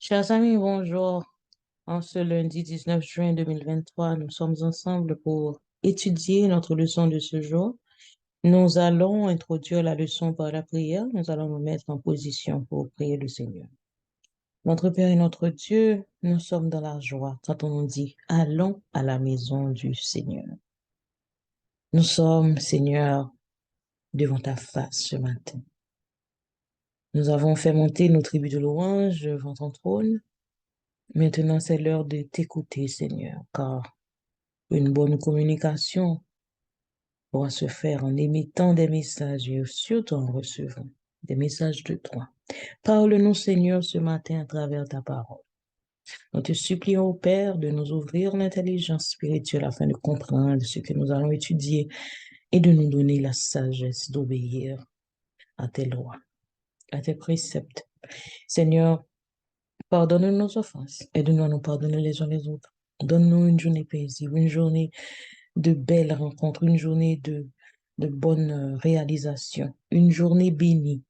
Chers amis, bonjour. En ce lundi 19 juin 2023, nous sommes ensemble pour étudier notre leçon de ce jour. Nous allons introduire la leçon par la prière. Nous allons nous mettre en position pour prier le Seigneur. Notre Père et notre Dieu, nous sommes dans la joie quand on nous dit allons à la maison du Seigneur. Nous sommes, Seigneur, devant ta face ce matin. Nous avons fait monter nos tribus de louange devant ton trône. Maintenant, c'est l'heure de t'écouter, Seigneur, car une bonne communication doit se faire en émettant des messages et surtout en recevant des messages de toi. Parle-nous, Seigneur, ce matin à travers ta parole. Nous te supplions, au Père, de nous ouvrir l'intelligence spirituelle afin de comprendre ce que nous allons étudier et de nous donner la sagesse d'obéir à tes lois, à tes préceptes. Seigneur, pardonne nos offenses. Aide-nous à nous pardonner les uns les autres. Donne-nous une journée paisible, une journée de belles rencontres, une journée de bonnes réalisations, une journée bénie.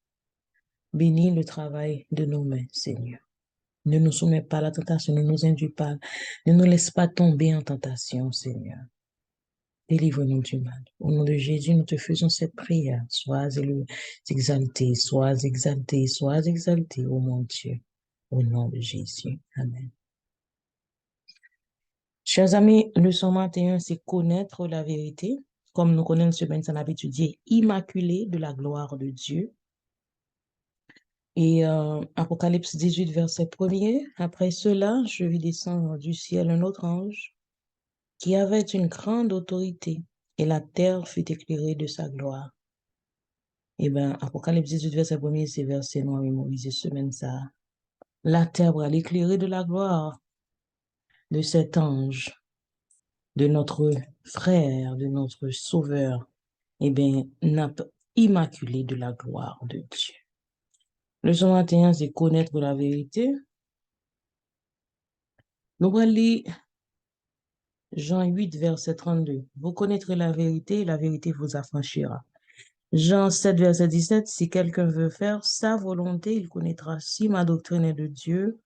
Bénis le travail de nos mains, Seigneur. Ne nous soumets pas à la tentation, ne nous induis pas, ne nous laisse pas tomber en tentation, Seigneur. Délivre-nous du mal. Au nom de Jésus, nous te faisons cette prière. Sois exalté, sois exalté, sois exalté, ô mon Dieu. Au nom de Jésus. Amen. Chers amis, leçon 21, c'est connaître la vérité. Comme nous connaissons ce matin, on a étudié immaculé de la gloire de Dieu. Et Apocalypse 18, verset 1er. Après cela, je vis descendre du ciel un autre ange qui avait une grande autorité, et la terre fut éclairée de sa gloire. Eh bien, Apocalypse 18, verset 1er, c'est verset nous mémorisé semaine ça. La terre va l'éclairer de la gloire de cet ange, de notre frère, de notre sauveur, eh bien, nappe immaculée de la gloire de Dieu. Leçon 21, c'est connaître la vérité. Nous allons lire Jean 8, verset 32. Vous connaîtrez la vérité vous affranchira. Jean 7, verset 17. Si quelqu'un veut faire sa volonté, il connaîtra si ma doctrine est de Dieu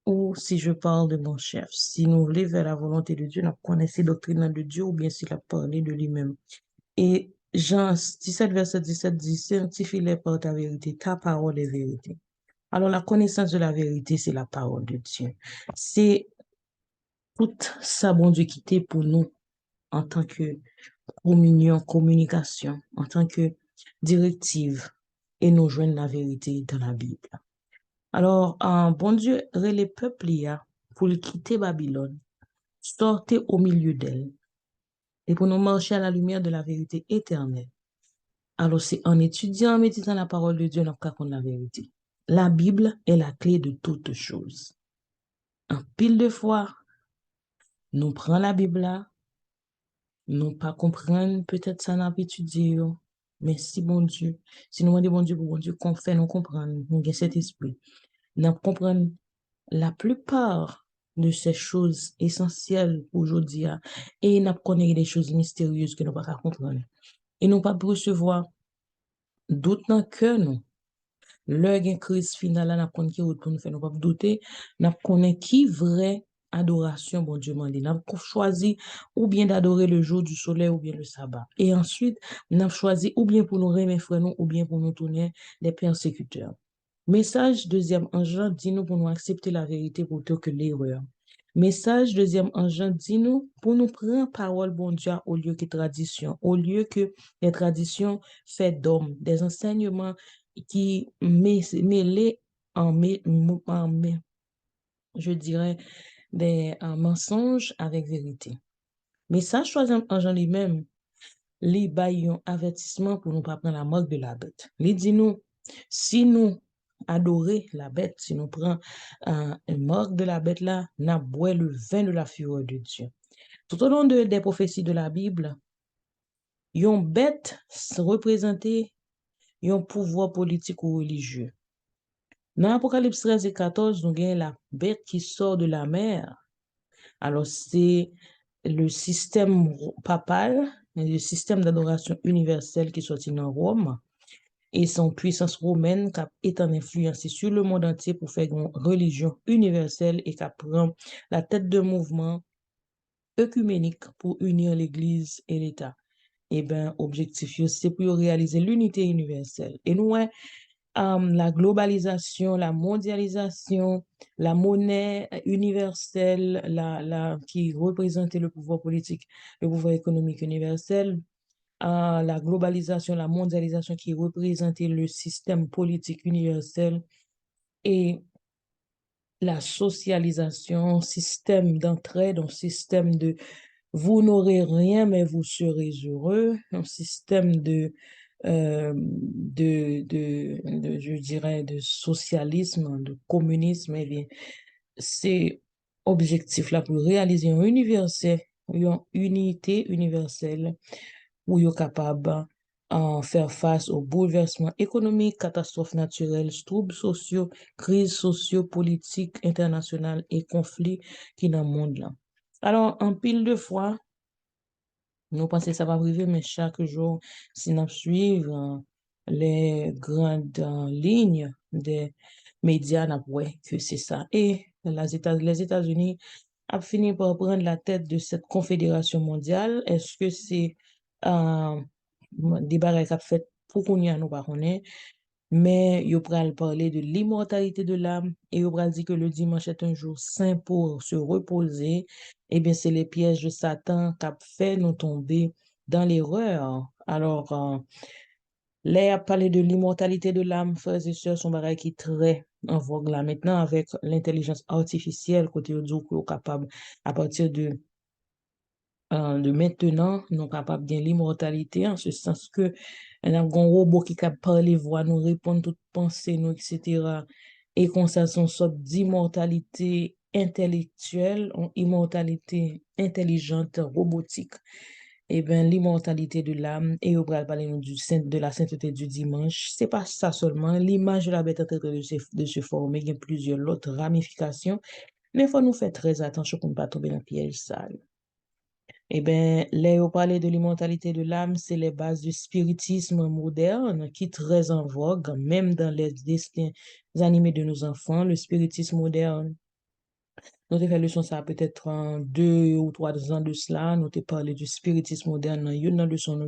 ou si je parle de mon chef. Si nous voulons faire la volonté de Dieu, nous connaissons la doctrine de Dieu ou bien s'il a parlé de lui-même. Et Jean 17, verset 17 dit, sanctifie-les par ta vérité, ta parole est vérité. Alors, la connaissance de la vérité, c'est la parole de Dieu. C'est tout ça, bon Dieu, qui était pour nous en tant que communication, en tant que directive, et nous joindre la vérité dans la Bible. Alors, bon Dieu, les peuples, pour le quitter Babylone, sortez au milieu d'elle, et pour nous marcher à la lumière de la vérité éternelle. Alors, c'est en étudiant, en méditant la parole de Dieu, nous avons la vérité. La Bible est la clé de toutes choses. En pile de fois, nous prenons la Bible là, nous pas comprendre peut-être ça n'a pas étudié, mais si bon Dieu, si nous demandons bon Dieu qu'on fait nous comprendre, nous avons cet esprit, nous comprenons la plupart de ces choses essentielles aujourd'hui, et nous connaissons des choses mystérieuses que nous ne pouvons pas comprendre. Et nous ne pouvons pas recevoir doute dans le cœur, nous. L'heure de crise finale, nous avons qui pour nous faire, nous pas douter, nous connaissons qui vrai adoration, bon Dieu m'a dit. Nous avons choisi ou bien d'adorer le jour du soleil ou bien le sabbat. Et ensuite, nous avons choisi ou bien pour nous remettre frères nous ou bien pour nous tourner des persécuteurs. Message deuxième en Jean, dit-nous pour nous accepter la vérité plutôt que l'erreur. Message deuxième en Jean, dit-nous pour nous prendre parole, bon Dieu, au lieu que tradition, au lieu que les traditions faites d'hommes, des enseignements qui mêlés je dirais, des mensonges avec vérité. Message troisième en Jean lui-même, les baillons avertissement pour nous pas prendre la marque de la bête. Les dit-nous, si nous adorer la bête, si nous prenons une marque de la bête là, nous boit le vin de la fureur de Dieu. Tout au long des prophéties de la Bible, une bête représentait un pouvoir politique ou religieux. Dans Apocalypse 13 et 14, nous avons la bête qui sort de la mer. Alors, c'est le système papal, le système d'adoration universelle qui sortit dans Rome. et son puissance romaine qui est en influencé sur le monde entier pour faire une religion universelle et qui prend la tête de mouvement œcuménique pour unir l'Église et l'État. Eh bien, objectif, c'est pour réaliser l'unité universelle. Et nous, ouais, la globalisation, la mondialisation, la monnaie universelle, qui représentait le pouvoir politique, le pouvoir économique universel, la globalisation, la mondialisation qui représentait le système politique universel et la socialisation, système d'entraide, un système de vous n'aurez rien, mais vous serez heureux, un système je dirais, de socialisme, de communisme, eh bien, c'est objectif là pour réaliser un universel, une unité universelle où ils sont capables de faire face aux bouleversements économiques, catastrophes naturelles, troubles sociaux, crises socio-politiques internationales et conflits qui dans le monde là. Alors, en pile de fois, nous pensons que ça va arriver, mais chaque jour, si nous suivons les grandes lignes des médias, nous voyons que c'est ça. Et les États-Unis ont fini par prendre la tête de cette confédération mondiale. Est-ce que c'est des barrières qu'a fait pour qu'on y a, nous pas connaît, mais il pral parler de l'immortalité de l'âme et il pral dire que le dimanche est un jour saint pour se reposer. Eh bien, c'est les pièges de Satan qui fait nous tomber dans l'erreur. Alors, là, a parlé de l'immortalité de l'âme, frères et sœurs, son bagage qui est très en vogue là maintenant avec l'intelligence artificielle, côté audio, qu'on est capable, à partir de maintenant, nous sommes capables de l'immortalité, en ce sens que un robot qui capable parler, voix, nous répondre toutes pensées, nous, etc. Et qu'on ça, son sorte d'immortalité intellectuelle, ou immortalité intelligente, robotique. Eh bien, l'immortalité de l'âme, et on va parler nous, de la sainteté du dimanche. C'est pas ça seulement. L'image de la bête est en train de se former. Il y a plusieurs autres ramifications. Mais il faut nous faire très attention pour ne pas tomber dans le piège sale. Eh bien, là, on parlait de l'immortalité de l'âme, c'est les bases du spiritisme moderne qui est très en vogue, même dans les destins animés de nos enfants. Le spiritisme moderne, nous avons fait leçon ça peut-être en 2 ou 3 ans de cela, nous avons parlé du spiritisme moderne dans une leçon.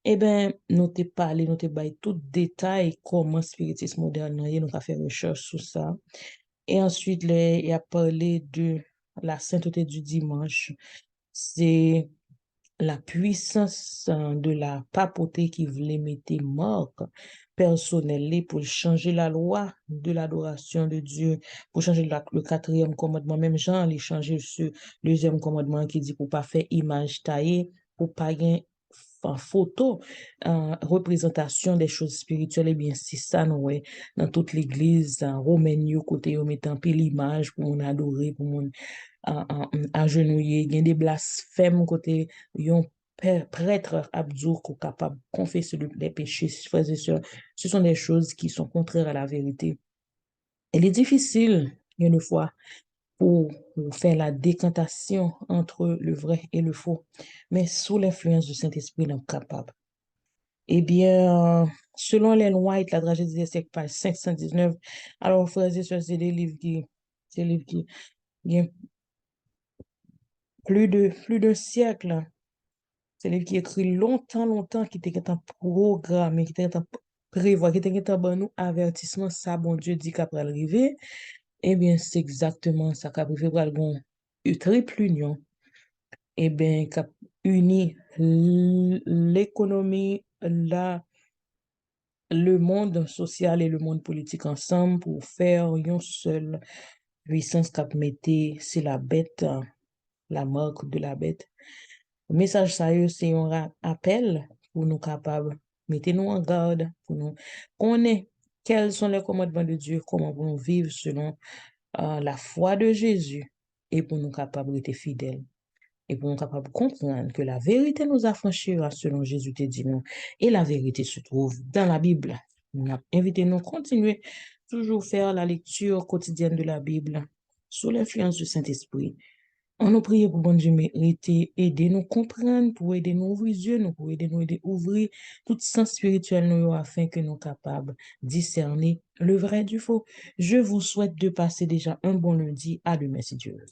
Eh bien, nous avons parlé, nous avons parlé tout détail comment le spiritisme moderne, nous avons fait recherche sur ça. Et ensuite, il a parlé de la sainteté du dimanche. C'est la puissance de la papauté qui voulait mettre marque personnelle pour changer la loi de l'adoration de Dieu, pour changer le quatrième commandement. Même Jean, il changer ce deuxième commandement qui dit pour pas faire image taillée, pour pas gagner en photo, représentation des choses spirituelles, et bien, c'est ça, nous, ouais, dans toute l'église, romaine, côté, on met un peu l'image pour on adorer, pour on agenouiller, il y a des blasphèmes côté, yon prêtre abdou qui capable de confesser les péchés, frères et sœurs. Ce sont des choses qui sont contraires à la vérité. Il est difficile, une fois, pour faire la décantation entre le vrai et le faux, mais sous l'influence du Saint-Esprit, nous sommes capables. Eh bien, selon Ellen White, la tragédie des siècles, page 519, alors, frères et sœurs, c'est des livres qui, il y a plus d'un siècle. C'est lui qui écrit longtemps, longtemps, qui était un programme, qui était un prévoir, qui était un bon nous avertissement, ça, bon Dieu dit qu'après arriver. Eh bien, c'est exactement ça qu'après arriver pour une triple union. Eh bien, qu'a uni l'économie, le monde social et le monde politique ensemble pour faire une seule puissance qu'a mettait, c'est la bête, la marque de la bête. Le message ça c'est un appel pour nous capables, mettez-nous en garde, pour nous connaître quels sont les commandements de Dieu, comment pour nous vivre selon la foi de Jésus et pour nous capables d'être fidèles et pour nous capables de comprendre que la vérité nous affranchira selon Jésus te dit nous et la vérité se trouve dans la Bible. Nous invitons nous à continuer toujours faire la lecture quotidienne de la Bible sous l'influence du Saint-Esprit On nous prie pour bon Dieu mériter, aider nous comprendre, pour aider nous ouvrir les yeux, nous, pour aider ouvrir tout sens spirituel nous afin que nous capables de discerner le vrai du faux. Je vous souhaite de passer déjà un bon lundi. À demain, si Dieu veut.